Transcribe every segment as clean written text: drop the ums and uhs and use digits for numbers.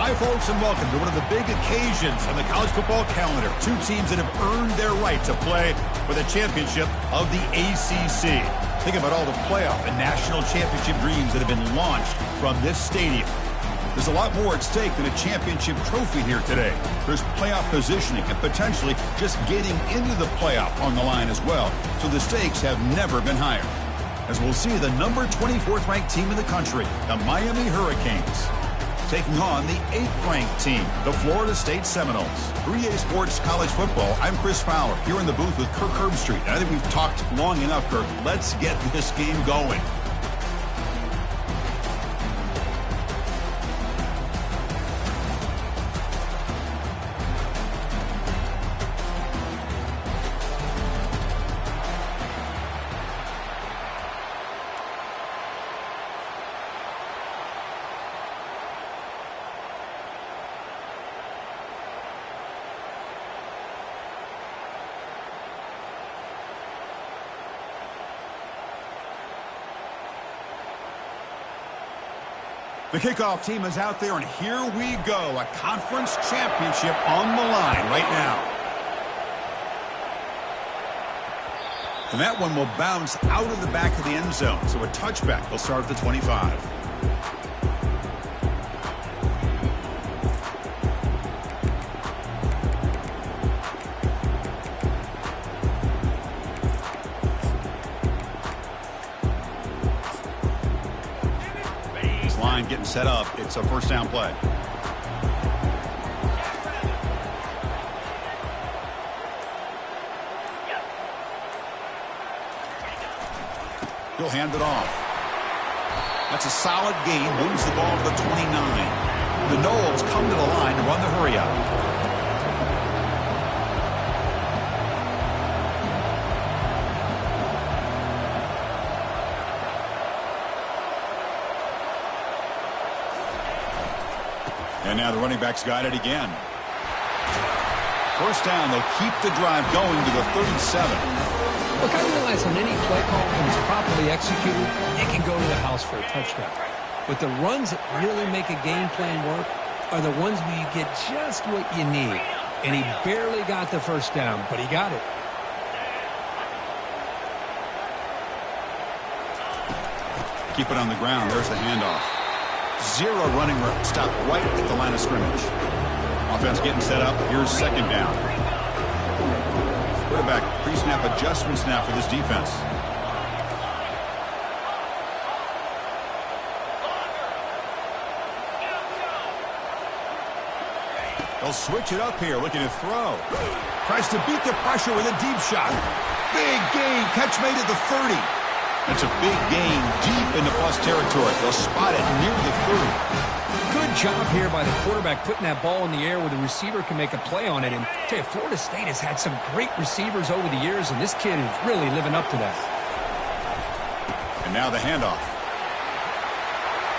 Hi, folks, and welcome to one of the big occasions on the college football calendar. Two teams that have earned their right to play for the championship of the ACC. Think about all the playoff and national championship dreams that have been launched from this stadium. There's a lot more at stake than a championship trophy here today. There's playoff positioning and potentially just getting into the playoff on the line as well. So the stakes have never been higher. As we'll see the number 24th ranked team in the country, the Miami Hurricanes, taking on the 8th ranked team, the Florida State Seminoles. 3A Sports College Football, I'm Chris Fowler, here in the booth with Kirk Herbstreit. And I think we've talked long enough, Kirk. Let's get this game going. The kickoff team is out there, and here we go. A conference championship on the line right now. And that one will bounce out of the back of the end zone. So a touchback will start at the 25. Getting set up. It's a first down play. He'll hand it off. That's a solid gain. Moves the ball to the 29. The Noles come to the line to run the hurry up. And now the running back's got it again. First down, they'll keep the drive going to the 37. Look, I realize on any play call, when it's properly executed, it can go to the house for a touchdown. But the runs that really make a game plan work are the ones where you get just what you need. And he barely got the first down, but he got it. Keep it on the ground. There's the handoff. Zero running room. Stop right at the line of scrimmage. Offense getting set up. Here's second down. Quarterback pre-snap adjustments now for this defense. They'll switch it up here, looking to throw. Tries to beat the pressure with a deep shot. Big gain. Catch made at the 30. That's a big gain deep into plus territory. They'll spot it near the 30. Good job here by the quarterback putting that ball in the air where the receiver can make a play on it. And I tell you, Florida State has had some great receivers over the years, and this kid is really living up to that. And now the handoff.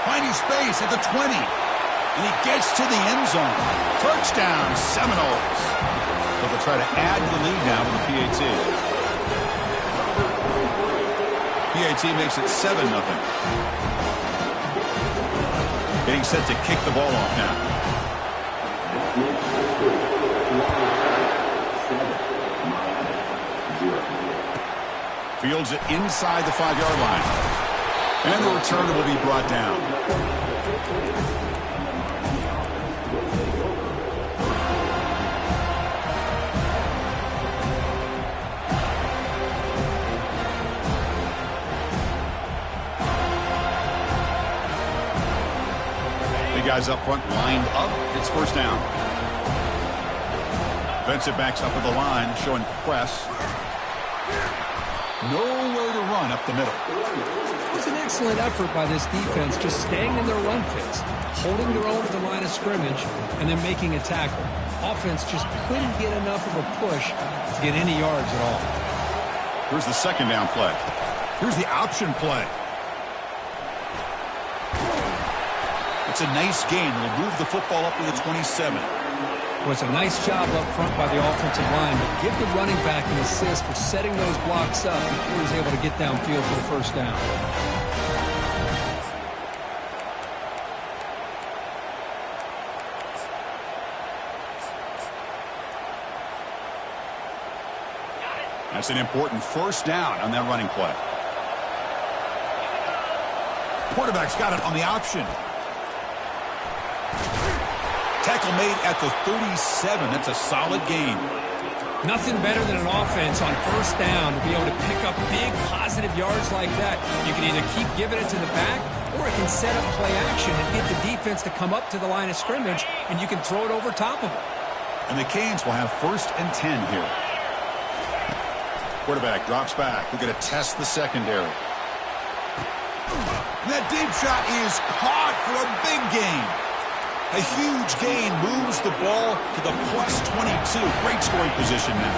Finding space at the 20. And he gets to the end zone. Touchdown, Seminoles. So they'll try to add the lead now to the PAT. PAT makes it 7-0. Getting set to kick the ball off now. Fields it inside the 5-yard line. And the return will be brought down. Guys up front lined up. It's first down. Defensive backs up at the line, showing press. Nowhere to run up the middle. It's an excellent effort by this defense, just staying in their run fits, holding their own at the line of scrimmage, and then making a tackle. Offense just couldn't get enough of a push to get any yards at all. Here's the second down play. Here's the option play. It's a nice gain. We'll move the football up to the 27. Well, it's a nice job up front by the offensive line, but give the running back an assist for setting those blocks up before he's able to get downfield for the first down. That's an important first down on that running play. Quarterback's got it on the option. Tackle made at the 37. That's a solid gain. Nothing better than an offense on first down to be able to pick up big positive yards like that. You can either keep giving it to the back, or it can set up play action and get the defense to come up to the line of scrimmage, and you can throw it over top of it. And the Canes will have 1st and 10 here. Quarterback drops back. We're going to test the secondary. And that deep shot is caught for a big gain. A huge gain moves the ball to the +22. Great scoring position now.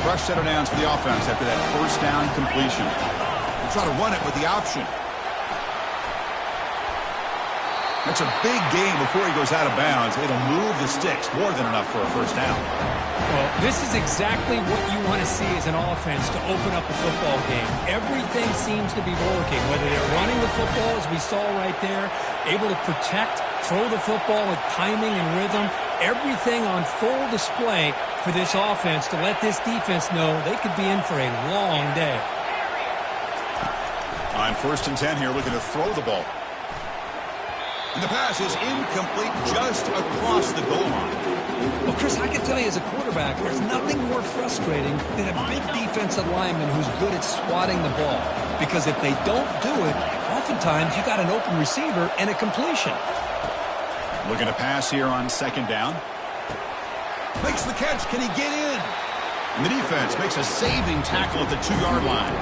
Fresh set of downs for the offense after that first down completion. We'll try to run it with the option. That's a big gain before he goes out of bounds. It'll move the sticks more than enough for a first down. Well, this is exactly what you want to see as an offense to open up a football game. Everything seems to be working, whether they're running the football, as we saw right there, able to protect, throw the football with timing and rhythm. Everything on full display for this offense to let this defense know they could be in for a long day. On 1st and 10 here, looking to throw the ball. And the pass is incomplete just across the goal line. Well, Chris, I can tell you as a quarterback, there's nothing more frustrating than a big defensive lineman who's good at swatting the ball. Because if they don't do it, oftentimes you got an open receiver and a completion. Looking to pass here on 2nd down. Makes the catch. Can he get in? And the defense makes a saving tackle at the 2-yard line.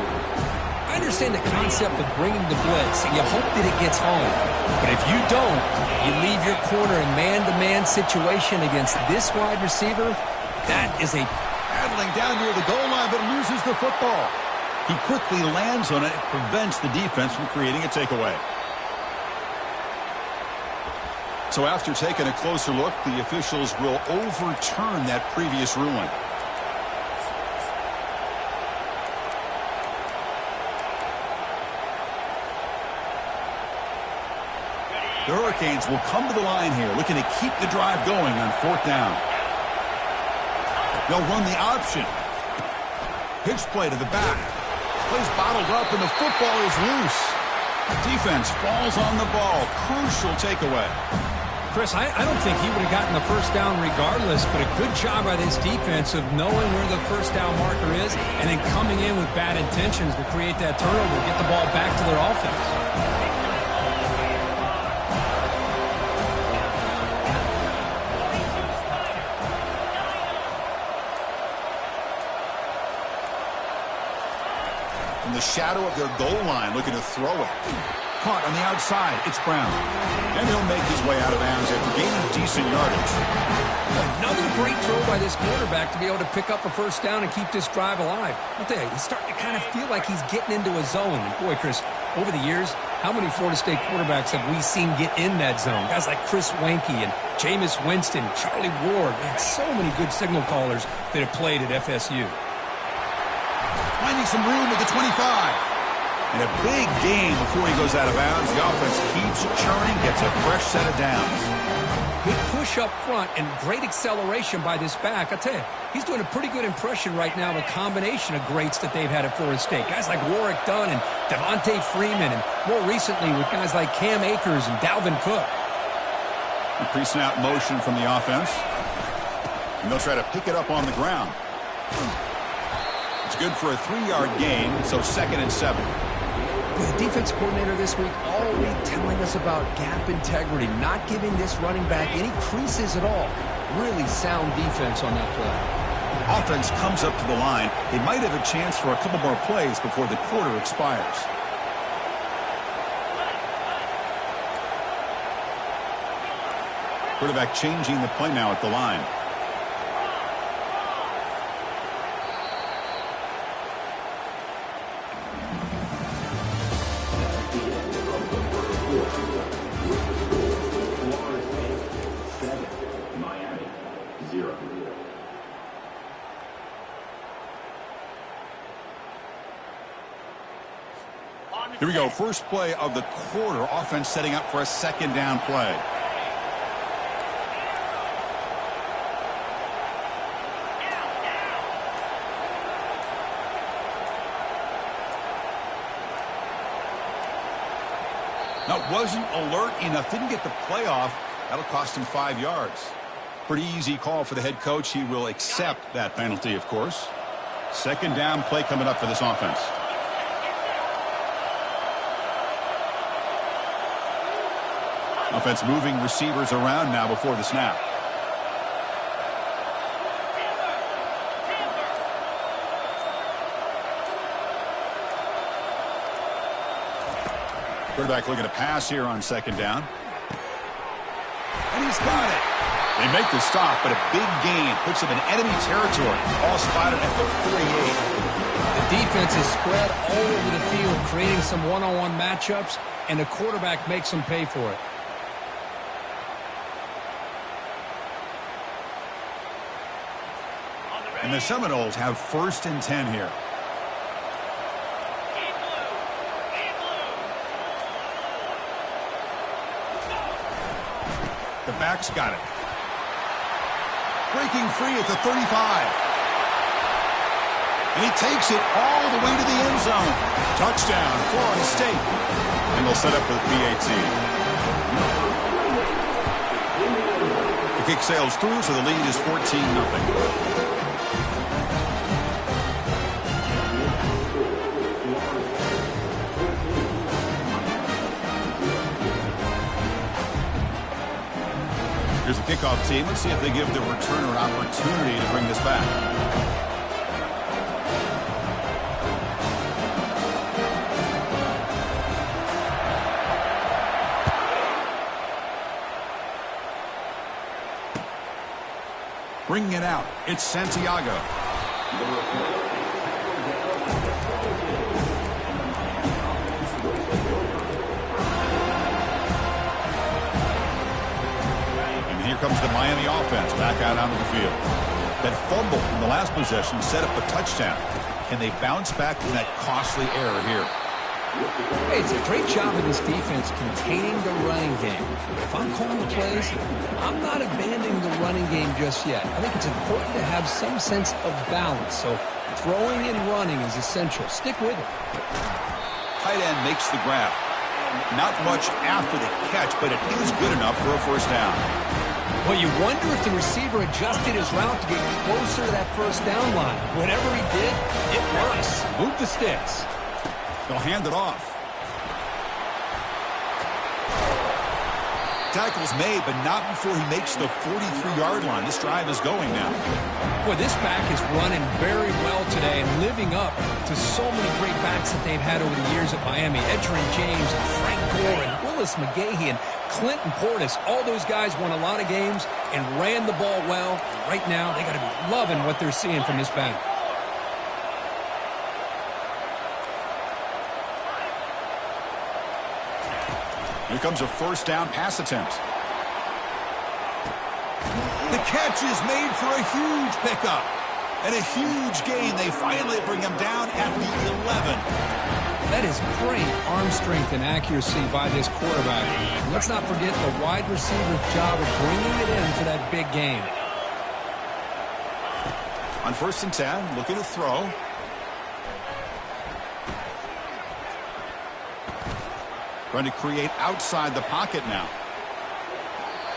I understand the concept of bringing the blitz, and you hope that it gets home. But if you don't, you leave your corner in man-to-man situation against this wide receiver. That is a battling down near the goal line, but loses the football. He quickly lands on it, prevents the defense from creating a takeaway. So after taking a closer look, the officials will overturn that previous ruling. The Hurricanes will come to the line here, looking to keep the drive going on 4th down. They'll run the option. Pitch play to the back. Plays bottled up, and the football is loose. Defense falls on the ball. Crucial takeaway. Chris, I don't think he would have gotten the first down regardless, but a good job by this defense of knowing where the first down marker is and then coming in with bad intentions to create that turnover, get the ball back to their offense. In the shadow of their goal line, looking to throw it. Caught on the outside. It's Brown. And he'll make his way out of bounds after gaining decent yardage. Another great throw by this quarterback to be able to pick up a first down and keep this drive alive. I'll tell you, he's starting to kind of feel like he's getting into a zone. And boy, Chris, over the years, how many Florida State quarterbacks have we seen get in that zone? Guys like Chris Weinke and Jameis Winston, Charlie Ward. Man, so many good signal callers that have played at FSU. Finding some room at the 25. And a big gain before he goes out of bounds. The offense keeps churning, gets a fresh set of downs. Good push up front and great acceleration by this back. I'll tell you, he's doing a pretty good impression right now of a combination of greats that they've had at Florida State. Guys like Warwick Dunn and Devontae Freeman, and more recently with guys like Cam Akers and Dalvin Cook. A pre-snap motion from the offense. And they'll try to pick it up on the ground. It's good for a 3-yard gain, so 2nd and 7. The defense coordinator this week all week telling us about gap integrity, not giving this running back any creases at all. Really sound defense on that play. Offense comes up to the line. They might have a chance for a couple more plays before the quarter expires. Quarterback changing the play now at the line. Here we go. First play of the quarter. Offense setting up for a 2nd down play. Now, wasn't alert enough. Didn't get the playoff. That'll cost him 5 yards. Pretty easy call for the head coach. He will accept that penalty, of course. Second down play coming up for this offense. Offense moving receivers around now before the snap. Quarterback looking to pass here on second down. And he's got it. They make the stop, but a big gain puts them in enemy territory. All spotted at the 48. The defense is spread all over the field, creating some one-on-one matchups, and the quarterback makes them pay for it. And the Seminoles have 1st and 10 here. The back's got it. Breaking free at the 35. And he takes it all the way to the end zone. Touchdown, Florida State. And they'll set up for the PAT. The kick sails through, so the lead is 14-0. Here's the kickoff team. Let's see if they give the returner an opportunity to bring this back. Bringing it out, it's Santiago. Comes the Miami offense back out onto the field. That fumble in the last possession set up a touchdown. Can they bounce back from that costly error here? Hey, it's a great job of this defense containing the running game. If I'm calling the plays, I'm not abandoning the running game just yet. I think it's important to have some sense of balance. So throwing and running is essential. Stick with it. Tight end makes the grab. Not much after the catch, but it is good enough for a first down. Well, you wonder if the receiver adjusted his route to get closer to that first down line. Whatever he did, it works. Move the sticks. They'll hand it off. Tackle's made, but not before he makes the 43-yard line. This drive is going now. Boy, this back is running very well today and living up to so many great backs that they've had over the years at Miami. Edgerrin James, and Frank Gore, and Willis McGahee, and Clinton Portis. All those guys won a lot of games and ran the ball well. And right now, they got to be loving what they're seeing from this back. Here comes a first down pass attempt. The catch is made for a huge pickup. And a huge gain. They finally bring him down at the 11. That is great arm strength and accuracy by this quarterback. And let's not forget the wide receiver's job of bringing it in for that big gain. On 1st and 10, looking to throw. Trying to create outside the pocket now.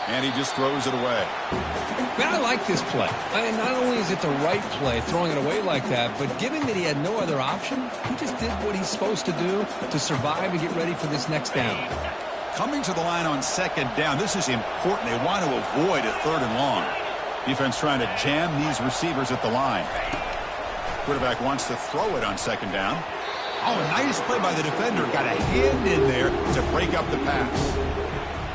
And he just throws it away. Man, I like this play. Not only is it the right play, throwing it away like that, but given that he had no other option, he just did what he's supposed to do to survive and get ready for this next down. Coming to the line on second down, this is important. They want to avoid a 3rd and long. Defense trying to jam these receivers at the line. Quarterback wants to throw it on second down. Oh, nice play by the defender. Got a hand in there to break up the pass.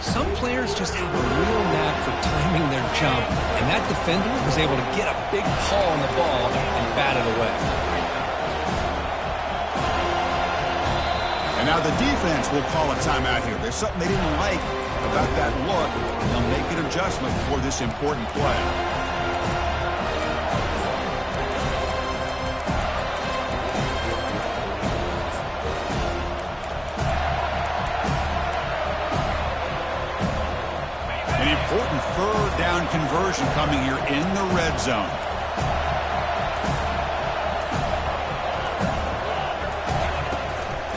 Some players just have a real knack for timing their jump, and that defender was able to get a big paw on the ball and bat it away. And now the defense will call a timeout here. There's something they didn't like about that look. They'll make an adjustment for this important play. Important 3rd down conversion coming here in the red zone.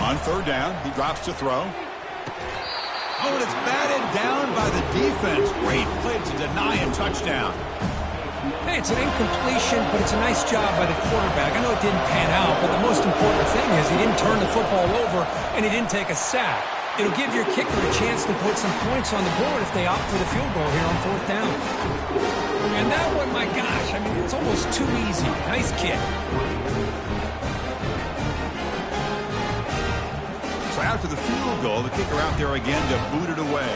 On 3rd down, he drops to throw. Oh, and it's batted down by the defense. Great play to deny a touchdown. Hey, it's an incompletion, but it's a nice job by the quarterback. I know it didn't pan out, but the most important thing is he didn't turn the football over and he didn't take a sack. It'll give your kicker a chance to put some points on the board if they opt for the field goal here on 4th down. And that one, my gosh, I mean, it's almost too easy. Nice kick. So after the field goal, the kicker out there again to boot it away.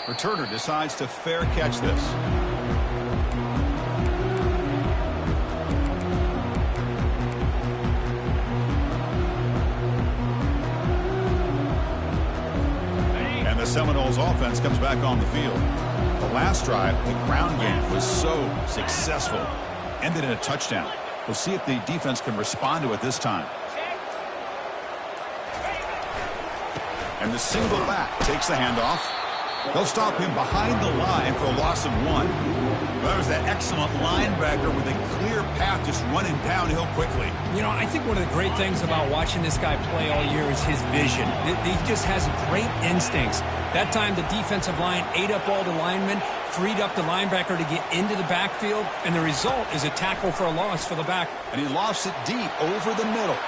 Returner decides to fair catch this. And the Seminoles offense comes back on the field. The last drive, the ground game was so successful. Ended in a touchdown. We'll see if the defense can respond to it this time. And the single back takes the handoff. They'll stop him behind the line for a loss of 1. That was that excellent linebacker with a clear path just running downhill quickly. You know, I think one of the great things about watching this guy play all year is his vision. He just has great instincts. That time the defensive line ate up all the linemen, freed up the linebacker to get into the backfield, and the result is a tackle for a loss for the back. And he lofts it deep over the middle.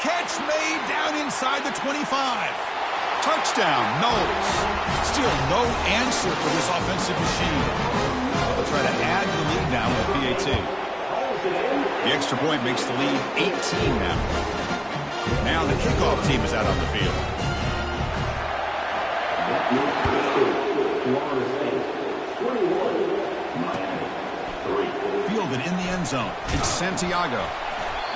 Catch made down inside the 25. Touchdown, Noles. Still no answer for this offensive machine. They'll try to add to the lead now with PAT. The extra point makes the lead 18 now. Now the kickoff team is out on the field. Fielded in the end zone. It's Santiago.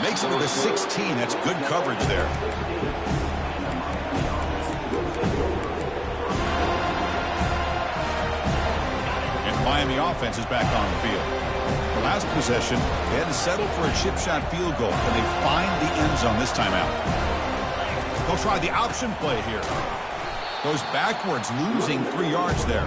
Makes it to the 16. That's good coverage there. Miami offense is back on the field. The last possession, they had to settle for a chip shot field goal, and they find the end zone this time out. They'll try the option play here. Goes backwards, losing 3 yards there.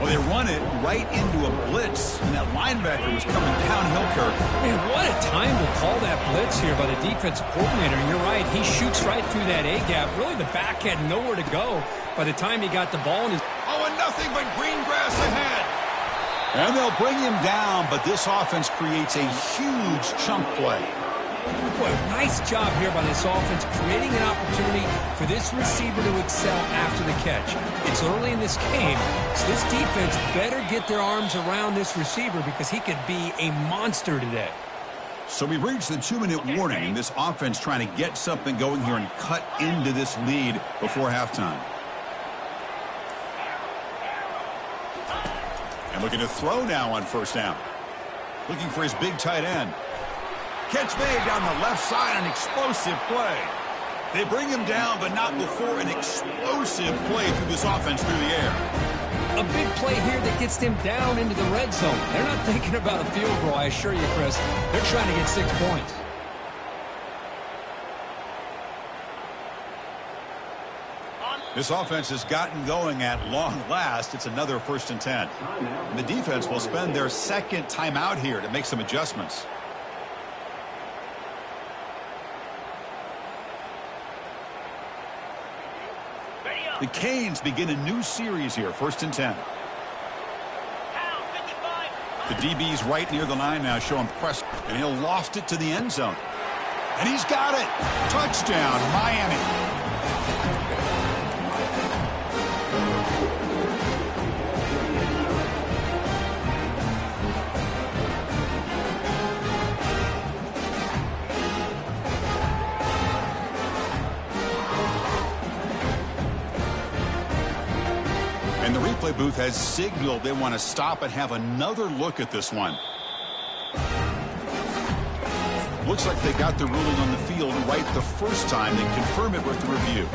Well, they run it right into a blitz, and that linebacker was coming downhill, Kirk. Man, what a time to call that blitz here by the defensive coordinator. And you're right, he shoots right through that A-gap. Really, the back had nowhere to go by the time he got the ball. Oh, and nothing but green grass ahead. And they'll bring him down, but this offense creates a huge chunk play. Boy, nice job here by this offense, creating an opportunity for this receiver to excel after the catch. It's early in this game, so this defense better get their arms around this receiver because he could be a monster today. So we've reached the 2-minute warning, and this offense trying to get something going here and cut into this lead before halftime. And looking to throw now on 1st down. Looking for his big tight end. Catch made down the left side, an explosive play. They bring him down, but not before an explosive play through this offense through the air. A big play here that gets them down into the red zone. They're not thinking about a field goal, I assure you, Chris. They're trying to get 6 points. This offense has gotten going at long last. It's another 1st and 10. And the defense will spend their 2nd timeout here to make some adjustments. The Canes begin a new series here, 1st and 10. The DB's right near the line now, showing press, and he'll loft it to the end zone. And he's got it. Touchdown, Miami. And the replay booth has signaled they want to stop and have another look at this one. Looks like they got the ruling on the field right the first time. They confirm it with the review.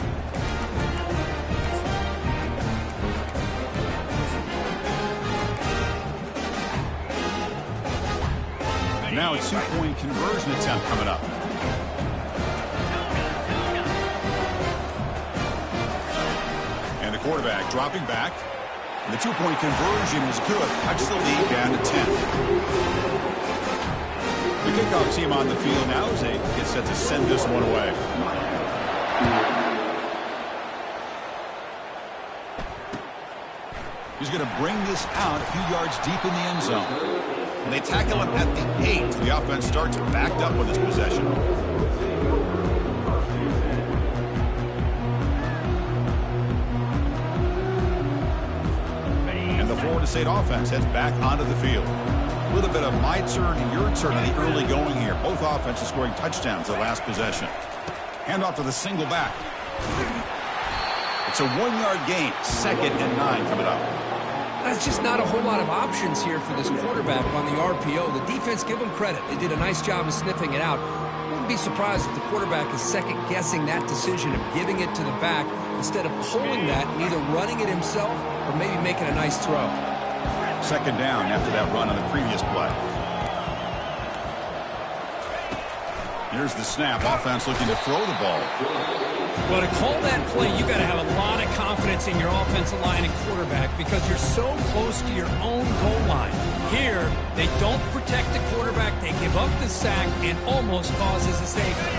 Now a 2-point conversion attempt coming up. And the quarterback dropping back. And the 2-point conversion is good. Cuts the lead down to 10. The kickoff team on the field now as they get set to send this one away. He's going to bring this out a few yards deep in the end zone. And they tackle him at the 8. The offense starts backed up with this possession. And the Florida State offense heads back onto the field. A little bit of my turn and your turn in the early going here. Both offenses scoring touchdowns the last possession. Handoff to the single back. It's a 1-yard gain. 2nd and 9 coming up. That's just not a whole lot of options here for this quarterback on the RPO. The defense, give them credit. They did a nice job of sniffing it out. Wouldn't be surprised if the quarterback is second-guessing that decision of giving it to the back instead of pulling that and either running it himself or maybe making a nice throw. 2nd down after that run on the previous play. Here's the snap. Offense looking to throw the ball. Well, to call that play, you got to have a lot of confidence in your offensive line and quarterback because you're so close to your own goal line. Here, they don't protect the quarterback. They give up the sack and almost causes a safety.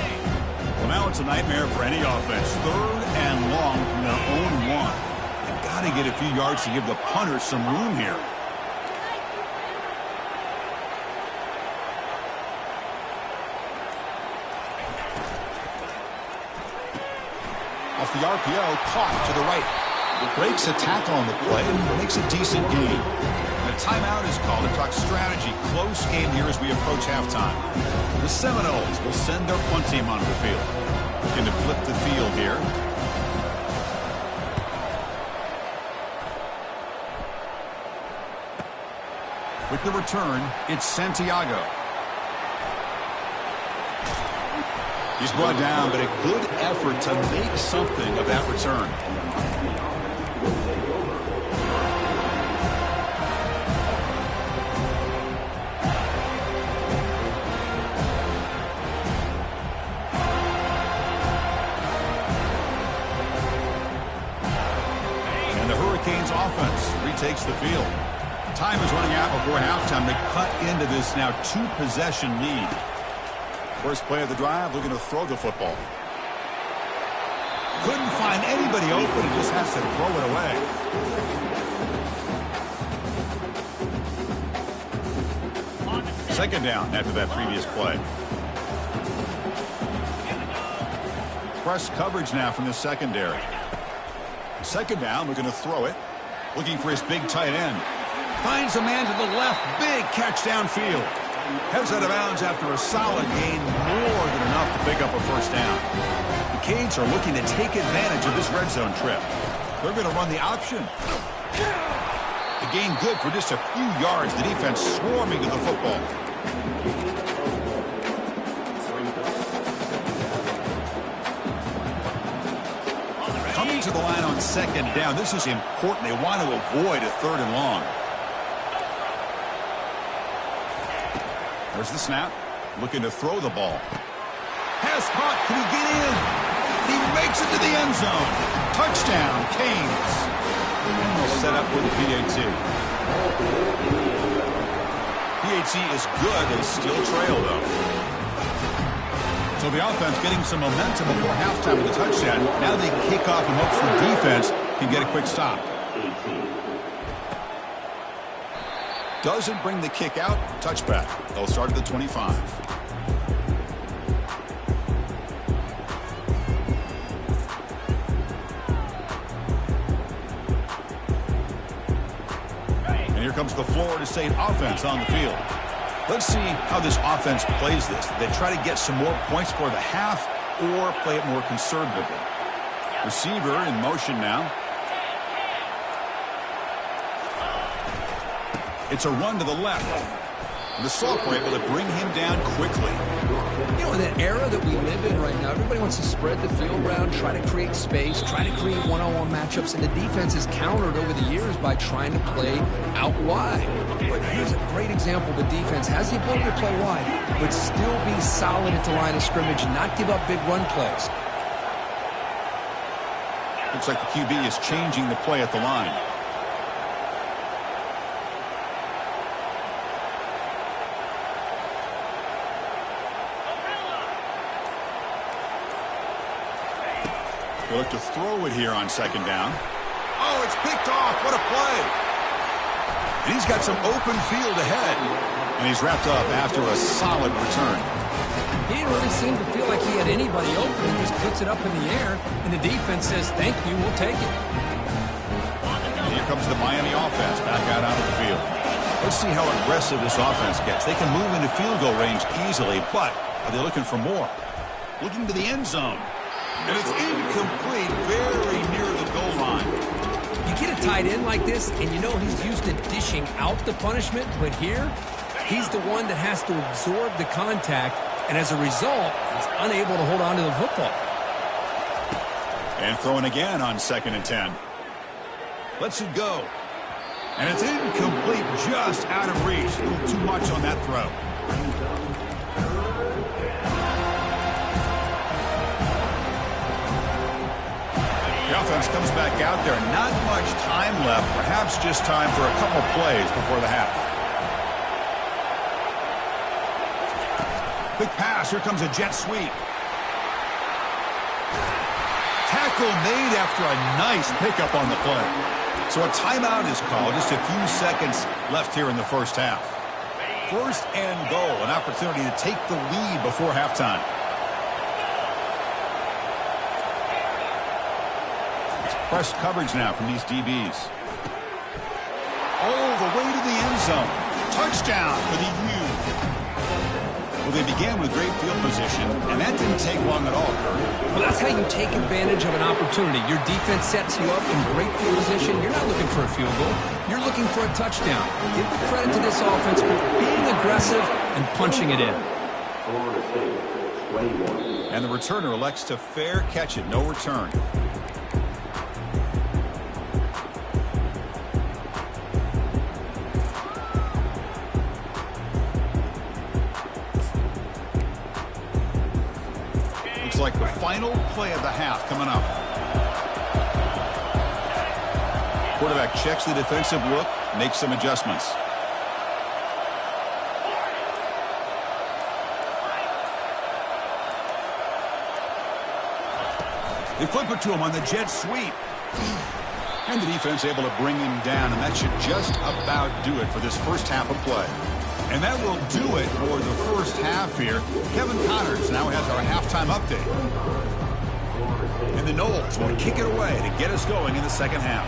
Well, now it's a nightmare for any offense. 3rd and long from their own 1. They've got to get a few yards to give the punter some room here. Off the RPO, caught to the right. Breaks a tackle on the play and makes a decent gain. And a timeout is called to talk strategy. Close game here as we approach halftime. The Seminoles will send their punt team onto the field. Looking to flip the field here. With the return, it's Santiago. He's brought down, but a good effort to make something of that return. And the Hurricanes offense retakes the field. Time is running out before halftime to cut into this now 2-possession lead. First play of the drive, looking to throw the football. Couldn't find anybody open, he just has to throw it away. 2nd down after that previous play. Press coverage now from the secondary. 2nd down, looking to throw it. Looking for his big tight end. Finds a man to the left, big catch downfield. Heads out of bounds after a solid gain, more than enough to pick up a 1st down. The Canes are looking to take advantage of this red zone trip. They're going to run the option. The gain good for just a few yards. The defense swarming to the football. Coming to the line on 2nd down. This is important. They want to avoid a 3rd and long. There's the snap. Looking to throw the ball. Pass caught. Can he get in? He makes it to the end zone. Touchdown, Canes. Set up with a PAT. PAT is good. They still trail, though. So the offense getting some momentum before halftime with a touchdown. Now they kick off in hopes the defense can get a quick stop. Doesn't bring the kick out. Touchback. They'll start at the 25. And here comes the Florida State offense on the field. Let's see how this offense plays this. They try to get some more points for the half or play it more conservatively. Receiver in motion now. It's a run to the left. And the sophomore able to bring him down quickly. You know, in that era that we live in right now, everybody wants to spread the field around, try to create space, try to create one-on-one matchups, and the defense is countered over the years by trying to play out wide. But here's a great example. The defense has the ability to play wide, but still be solid at the line of scrimmage and not give up big run plays. Looks like the QB is changing the play at the line. They look to throw it here on second down. Oh, it's picked off. What a play. And he's got some open field ahead. And he's wrapped up after a solid return. He didn't really seem to feel like he had anybody open. He just puts it up in the air, and the defense says, thank you, we'll take it. And here comes the Miami offense back out onto the field. Let's see how aggressive this offense gets. They can move into field goal range easily, but are they looking for more? Looking to the end zone. And it's incomplete, very near the goal line. You get a tight end like this, and you know he's used to dishing out the punishment, but here, he's the one that has to absorb the contact, and as a result, he's unable to hold on to the football. And throwing again on 2nd and 10. Lets it go. And it's incomplete, just out of reach. A little too much on that throw. The offense comes back out there. Not much time left. Perhaps just time for a couple plays before the half. Quick pass. Here comes a jet sweep. Tackle made after a nice pickup on the play. So a timeout is called. Just a few seconds left here in the first half. 1st and goal. An opportunity to take the lead before halftime. It's press coverage now from these DBs. All the way to the end zone. Touchdown for the U. Well, they began with great field position, and that didn't take long at all, Kurt. Well, that's how you take advantage of an opportunity. Your defense sets you up in great field position. You're not looking for a field goal. You're looking for a touchdown. Give the credit to this offense for being aggressive and punching it in. And the returner elects to fair catch it. No return. Like the final play of the half coming up. Quarterback checks the defensive look, makes some adjustments. They flip it to him on the jet sweep. And the defense able to bring him down, and that should just about do it for this first half of play. And that will do it for the first half here. Kevin Connors now has our halftime update. And the Noles will kick it away to get us going in the second half.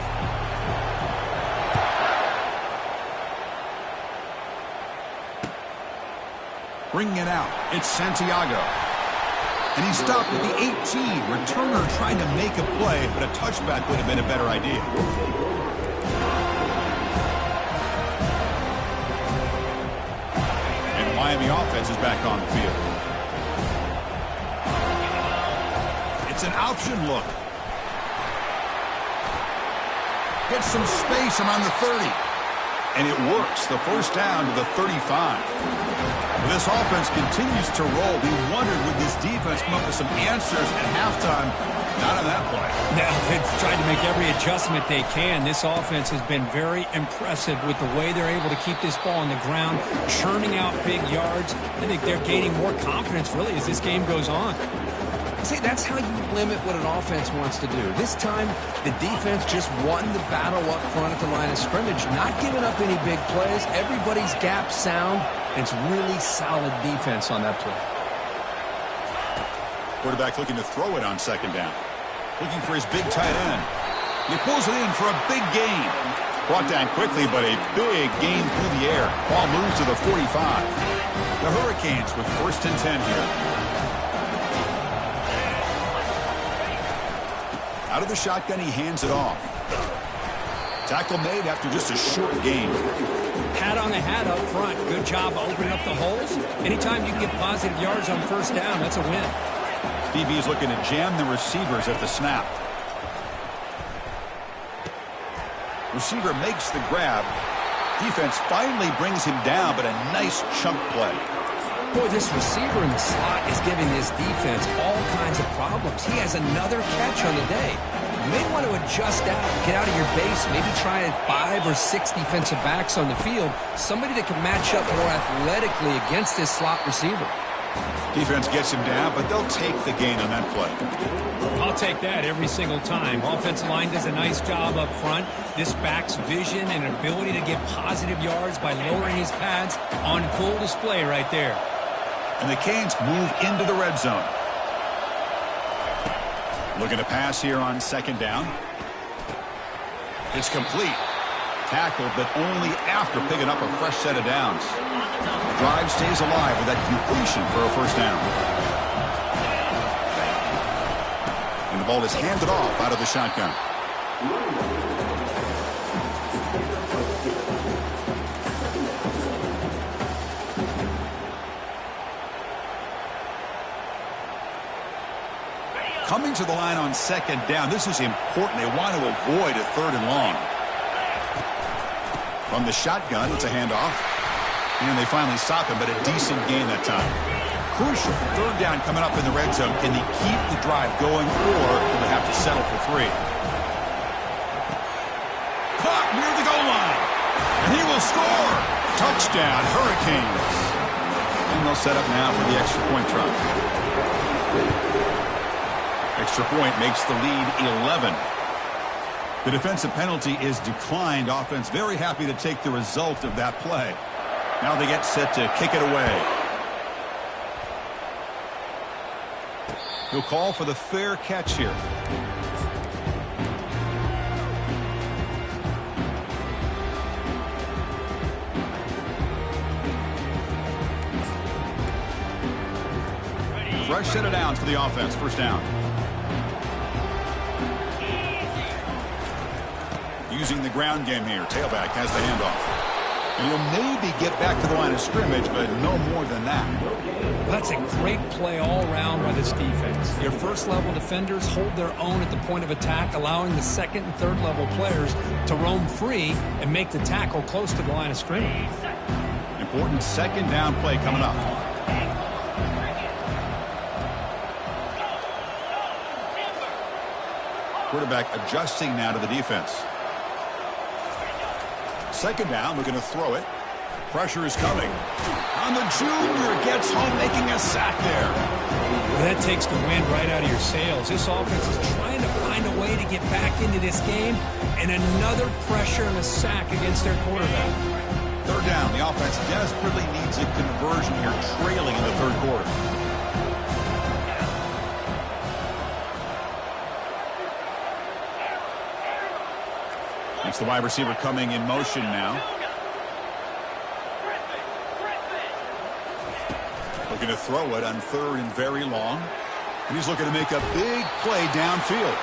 Bringing it out, it's Santiago. And he stopped at the 18. Returner trying to make a play, but a touchback would have been a better idea. Miami offense is back on the field. It's an option look. Gets some space around the 30. And it works. The first down to the 35. This offense continues to roll. We wondered, would this defense come up with some answers at halftime? Not on that play. No, they've tried to make every adjustment they can. This offense has been very impressive with the way they're able to keep this ball on the ground, churning out big yards. I think they're gaining more confidence, really, as this game goes on. See, that's how you limit what an offense wants to do. This time, the defense just won the battle up front at the line of scrimmage, not giving up any big plays. Everybody's gap sound, and it's really solid defense on that play. Quarterback looking to throw it on second down. Looking for his big tight end. He pulls it in for a big gain. Brought down quickly, but a big gain through the air. Ball moves to the 45. The Hurricanes with 1st and 10 here. Out of the shotgun, he hands it off. Tackle made after just a short gain. Hat on the hat up front. Good job opening up the holes. Anytime you can get positive yards on first down, that's a win. DB is looking to jam the receivers at the snap. Receiver makes the grab. Defense finally brings him down, but a nice chunk play. Boy, this receiver in the slot is giving this defense all kinds of problems. He has another catch on the day. You may want to adjust out, get out of your base, maybe try 5 or 6 defensive backs on the field, somebody that can match up more athletically against this slot receiver. Defense gets him down, but they'll take the gain on that play. I'll take that every single time. Offensive line does a nice job up front. This back's vision and ability to get positive yards by lowering his pads on full display right there. And the Canes move into the red zone. Looking to pass here on second down. It's complete. Tackled, but only after picking up a fresh set of downs. The drive stays alive with that completion for a first down. And the ball is handed off out of the shotgun. Coming to the line on second down. This is important. They want to avoid a third and long. From the shotgun, it's a handoff. And they finally stop him, but a decent gain that time. Crucial. Third down coming up in the red zone. Can they keep the drive going, or do they have to settle for 3? Caught near the goal line. And he will score. Touchdown, Hurricanes. And they'll set up now for the extra point try. Extra point makes the lead 11. The defensive penalty is declined. Offense very happy to take the result of that play. Now they get set to kick it away. He'll call for the fair catch here. Fresh set of downs for the offense. First down. Using the ground game here. Tailback has the handoff. And he'll maybe get back to the line of scrimmage, but no more than that. That's a great play all around by this defense. Your first-level defenders hold their own at the point of attack, allowing the second and third-level players to roam free and make the tackle close to the line of scrimmage. Important second down play coming up. Quarterback adjusting now to the defense. Second down, looking to throw it. Pressure is coming. On the junior, gets home, making a sack there. Well, that takes the wind right out of your sails. This offense is trying to find a way to get back into this game, and another pressure and a sack against their quarterback. Third down, the offense desperately needs a conversion here, trailing in the third quarter. It's the wide receiver coming in motion now. Looking to throw it on third and very long. And he's looking to make a big play downfield.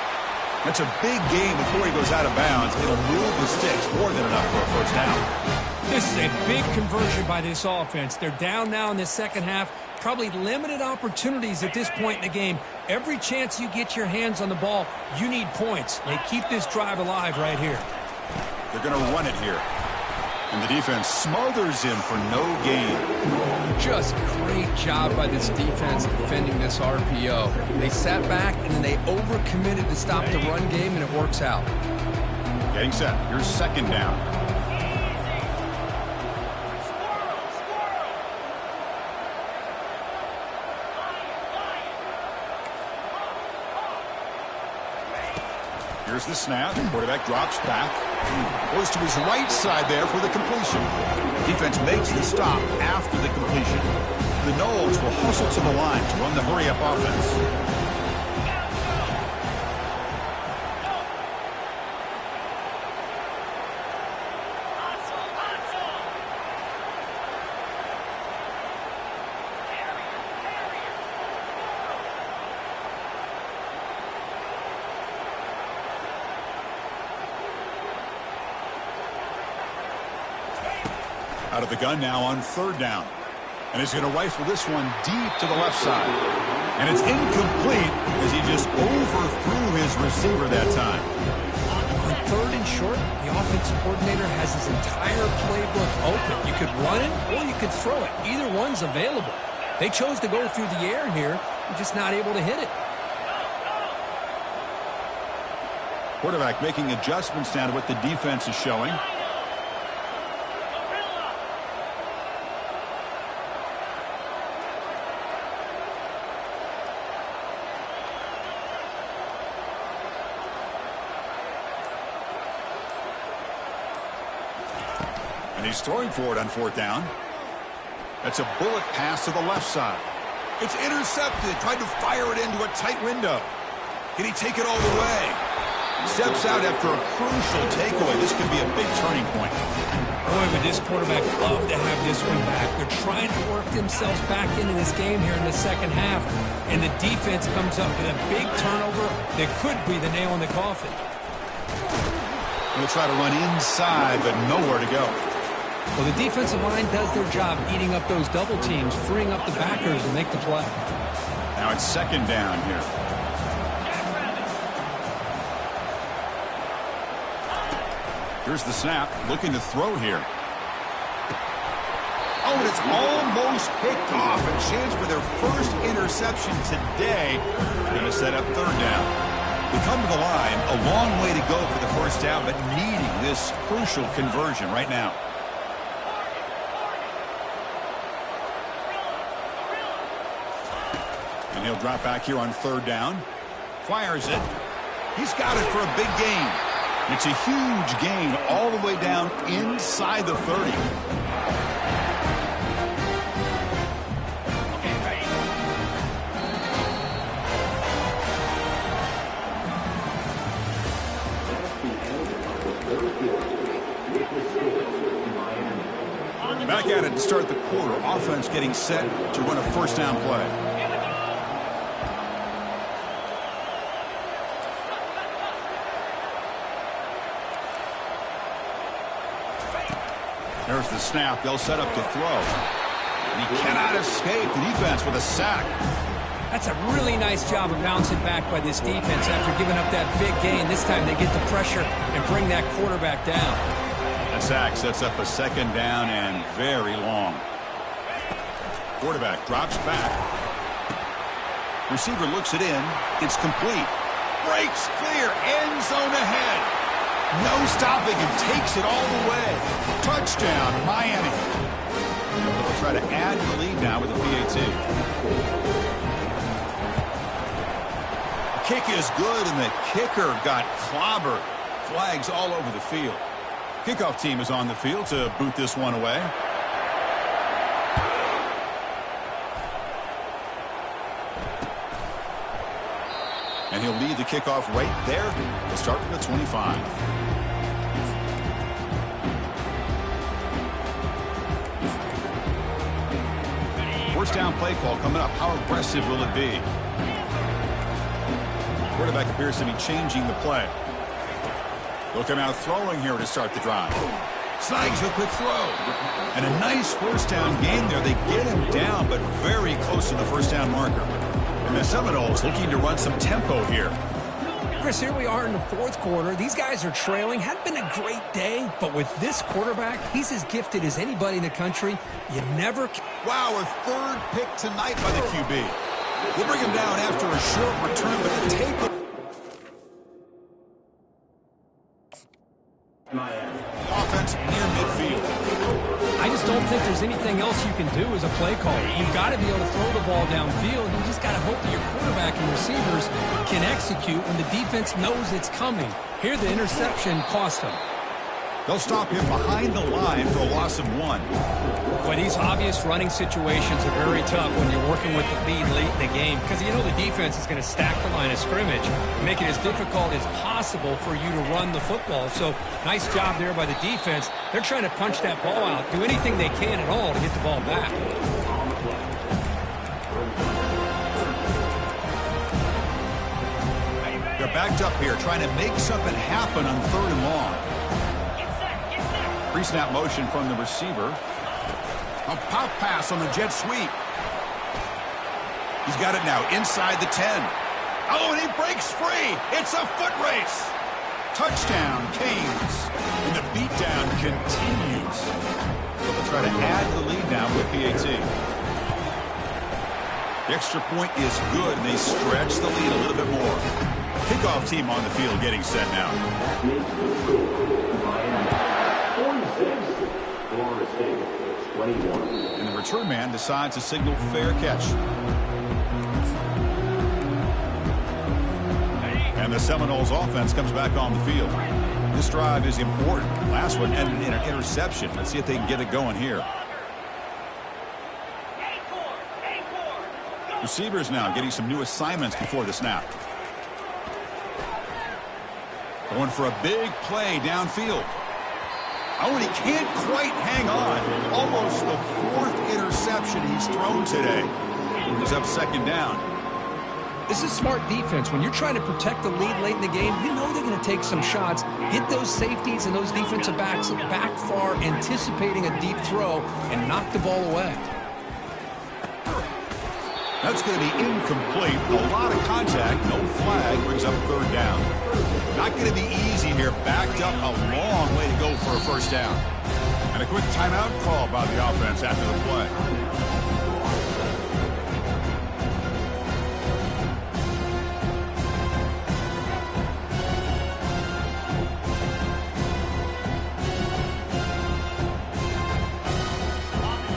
That's a big gain before he goes out of bounds. It'll move the sticks more than enough for a first down. This is a big conversion by this offense. They're down now in the second half. Probably limited opportunities at this point in the game. Every chance you get your hands on the ball, you need points. They keep this drive alive right here. They're going to run it here. And the defense smothers him for no gain. Just great job by this defense defending this RPO. They sat back and then they overcommitted to stop the run game, and it works out. Getting set. Here's second down. Here's the snap. Quarterback drops back. Goes to his right side there for the completion. Defense makes the stop after the completion. The Noles will hustle to the line to run the hurry-up offense. Out of the gun now on third down. And he's going to rifle this one deep to the left side. And it's incomplete as he just overthrew his receiver that time. On third and short, the offensive coordinator has his entire playbook open. You could run it or you could throw it. Either one's available. They chose to go through the air here. They're just not able to hit it. Quarterback making adjustments now to what the defense is showing. He's throwing for it on 4th down. That's a bullet pass to the left side. It's intercepted. Tried to fire it into a tight window. Can he take it all the way? Steps out after a crucial takeaway. This could be a big turning point. Boy, would this quarterback love to have this one back. They're trying to work themselves back into this game here in the second half. And the defense comes up with a big turnover that could be the nail in the coffin. They'll try to run inside, but nowhere to go. Well, the defensive line does their job eating up those double teams, freeing up the backers to make the play. Now it's 2nd down here. Here's the snap, looking to throw here. Oh, and it's almost picked off. A chance for their first interception today. Going to set up 3rd down. They come to the line, a long way to go for the 1st down, but needing this crucial conversion right now. And he'll drop back here on 3rd down. Fires it. He's got it for a big gain. It's a huge gain all the way down inside the 30. Back at it to start the quarter. Offense getting set to run a 1st down play. There's the snap. They'll set up to throw. And he cannot escape the defense with a sack. That's a really nice job of bouncing back by this defense after giving up that big gain. This time they get the pressure and bring that quarterback down. The sack sets up a 2nd down and very long. Quarterback drops back. Receiver looks it in. It's complete. Breaks clear. End zone ahead. No stopping and takes it all the way. Touchdown, Miami. They'll try to add to the lead now with a PAT. Kick is good, and the kicker got clobbered. Flags all over the field. Kickoff team is on the field to boot this one away. And he'll lead the kickoff right there. He'll start from the 25. First down play call coming up. How aggressive will it be? Quarterback appears to be changing the play. They'll come out throwing here to start the drive. Snags a quick throw. And a nice 1st down gain there. They get him down, but very close to the 1st down marker. And the Seminoles looking to run some tempo here. Chris, here we are in the 4th quarter. These guys are trailing. Hadn't been a great day, but with this quarterback, he's as gifted as anybody in the country. You never... Wow, a 3rd pick tonight by the QB. We'll bring him down after a short return, but the take... Offense near midfield. I just don't think there's anything else you can do as a play caller. You've got to be able to throw the ball downfield. You just got to hope that your quarterback and receivers can execute when the defense knows it's coming. Here, the interception cost them. They'll stop him behind the line for a loss of 1. But these obvious running situations are very tough when you're working with the lead late in the game because you know the defense is going to stack the line of scrimmage, make it as difficult as possible for you to run the football. So nice job there by the defense. They're trying to punch that ball out, do anything they can at all to get the ball back. They're backed up here trying to make something happen on 3rd and long. Pre-snap motion from the receiver. A pop pass on the jet sweep. He's got it now inside the 10. Oh, and he breaks free. It's a foot race. Touchdown, Canes. And the beatdown continues. So they'll try to add to the lead now with PAT. The extra point is good, and they stretch the lead a little bit more. Kickoff team on the field getting set now. And the return man decides to signal fair catch. And the Seminoles offense comes back on the field. This drive is important. Last one ended in an interception. Let's see if they can get it going here. Receivers now getting some new assignments before the snap. Going for a big play downfield. Oh, and he can't quite hang on. Almost the 4th interception he's thrown today. He's up 2nd down. This is smart defense. When you're trying to protect the lead late in the game, you know they're going to take some shots, get those safeties and those defensive backs back far, anticipating a deep throw, and knock the ball away. That's going to be incomplete. A lot of contact. No flag. Brings up 3rd down. Not going to be easy here. Backed up a long way to go for a 1st down. And a quick timeout call by the offense after the play.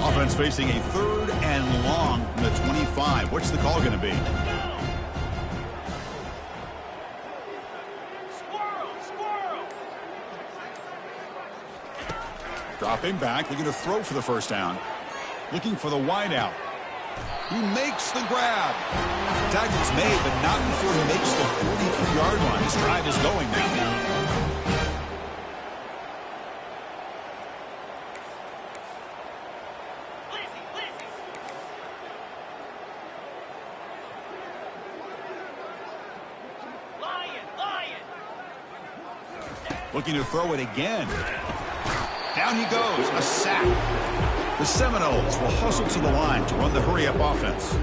Offense facing a 3rd and long from the 25. What's the call going to be? Dropping back, looking to throw for the 1st down. Looking for the wideout. He makes the grab. Tackle's made, but not before he makes the 43-yard line. This drive is going now. Looking to throw it again. Down he goes. A sack. The Seminoles will hustle to the line to run the hurry-up offense.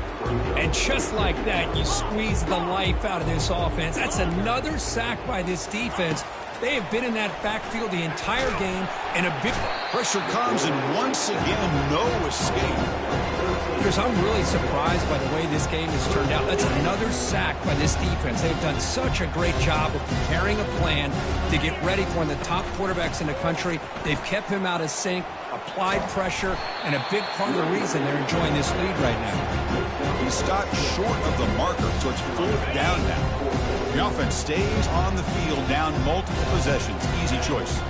And just like that, you squeeze the life out of this offense. That's another sack by this defense. They have been in that backfield the entire game, and a big pressure comes, and once again, no escape. Chris, I'm really surprised by the way this game has turned out. That's another sack by this defense. They've done such a great job of preparing a plan to get ready for one of the top quarterbacks in the country. They've kept him out of sync, applied pressure, and a big part of the reason they're enjoying this lead right now. He stopped short of the marker, so it's 4th down now. The offense stays on the field down multiple possessions. Easy choice.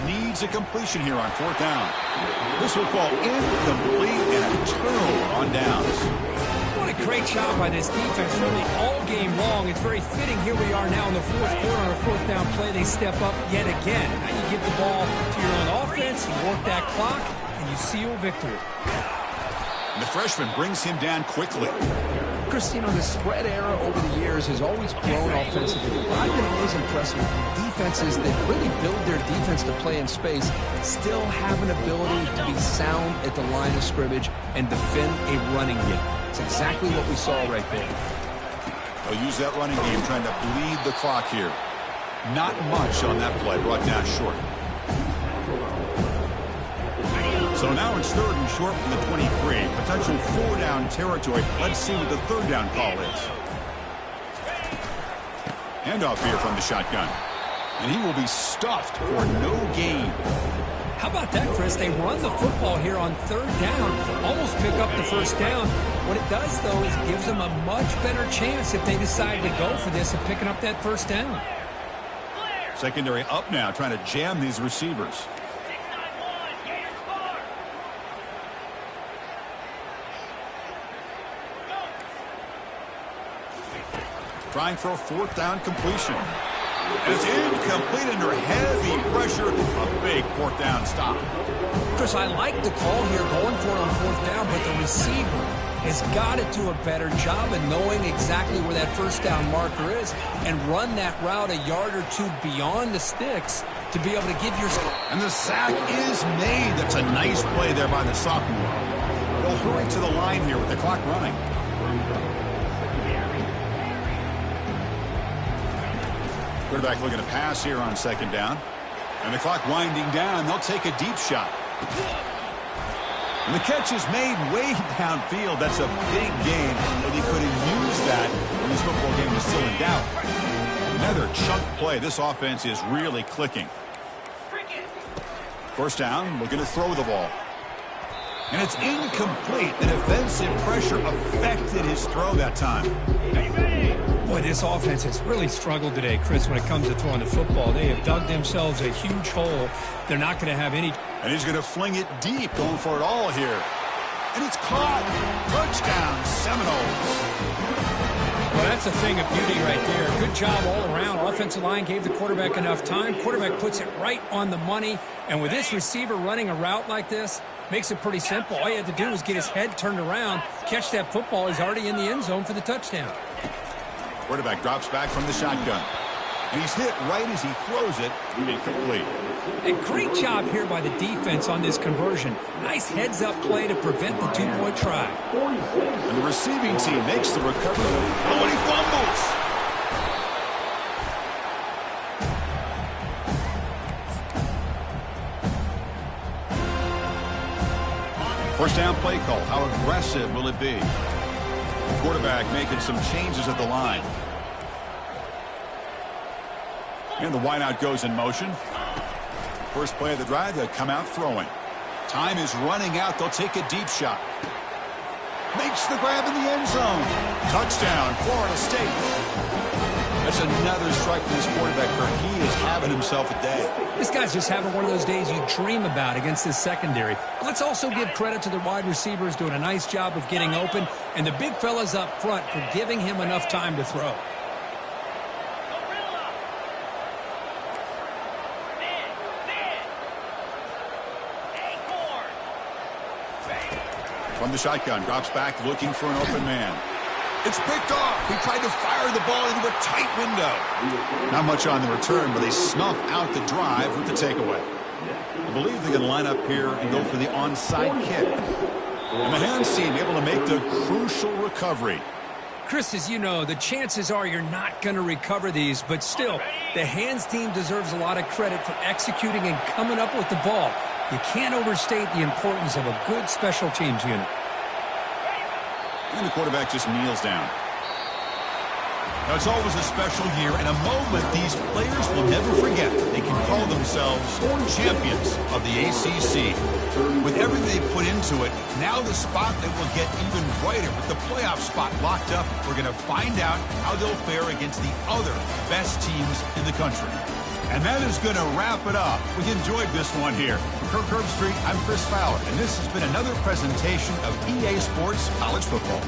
Needs a completion here on 4th down. This will fall incomplete and a turnover on downs. What a great job by this defense really all game long. It's very fitting. Here we are now in the 4th quarter on a 4th down play. They step up yet again. Now you give the ball to your own offense, you work that clock, and you seal victory. And the freshman brings him down quickly. Chris, you know, the spread era over the years has always grown offensively. I've been always impressed with defenses that really build their defense to play in space, still have an ability to be sound at the line of scrimmage and defend a running game. It's exactly what we saw right there. They'll use that running game trying to bleed the clock here. Not much on that play, brought down short. So now it's 3rd and short from the 23. Potential 4-down territory. Let's see what the 3rd down call is. Handoff here from the shotgun. And he will be stuffed for no gain. How about that, Chris? They run the football here on 3rd down. Almost pick up the 1st down. What it does, though, is it gives them a much better chance if they decide to go for this of picking up that 1st down. Secondary up now, trying to jam these receivers. Trying for a 4th down completion. And it's incomplete under heavy pressure. A big 4th down stop. Chris, I like the call here going for it on 4th down, but the receiver has got to do a better job of knowing exactly where that 1st down marker is and run that route a yard or two beyond the sticks to be able to give your... And the sack is made. That's a nice play there by the sophomore. They'll hurry to the line here with the clock running. Quarterback looking to pass here on 2nd down. And the clock winding down. They'll take a deep shot. And the catch is made way downfield. That's a big gain, but he couldn't use that when this football game was still in doubt. Another chunk play. This offense is really clicking. 1st down, looking to throw the ball. And it's incomplete. The defensive pressure affected his throw that time. Boy, this offense has really struggled today, Chris, when it comes to throwing the football. They have dug themselves a huge hole. They're not going to have any... And he's going to fling it deep, going for it all here. And it's caught. Touchdown, Seminoles. Well, that's a thing of beauty right there. Good job all around. Offensive line gave the quarterback enough time. Quarterback puts it right on the money. And with this receiver running a route like this, makes it pretty simple. All you have to do is get his head turned around, catch that football. He's already in the end zone for the touchdown. Quarterback drops back from the shotgun. And he's hit right as he throws it. Incomplete. A great job here by the defense on this conversion. Nice heads-up play to prevent the two-point try. And the receiving team makes the recovery. Oh, and he fumbles. First down play call. How aggressive will it be? The quarterback making some changes at the line. And the wideout goes in motion. First play of the drive, they'll come out throwing. Time is running out. They'll take a deep shot. Makes the grab in the end zone. Touchdown, Florida State. That's another strike from this quarterback, Kirk. He is having himself a day. This guy's just having one of those days you dream about against this secondary. But let's also give credit to the wide receivers doing a nice job of getting open, and the big fellas up front for giving him enough time to throw. From the shotgun, drops back looking for an open man. It's picked off. He tried to fire the ball into a tight window. Not much on the return, but they snuff out the drive with the takeaway. I believe they're going to line up here and go for the onside kick. And the hands team able to make the crucial recovery. Chris, as you know, the chances are you're not going to recover these, but still, the hands team deserves a lot of credit for executing and coming up with the ball. You can't overstate the importance of a good special teams unit. And the quarterback just kneels down. Now, it's always a special year and a moment these players will never forget. They can call themselves champions of the ACC. With everything they put into it, now the spot that will get even brighter with the playoff spot locked up. We're going to find out how they'll fare against the other best teams in the country. And that is going to wrap it up. We enjoyed this one here. For Kirk Herbstreit, I'm Chris Fowler, and this has been another presentation of EA Sports College Football.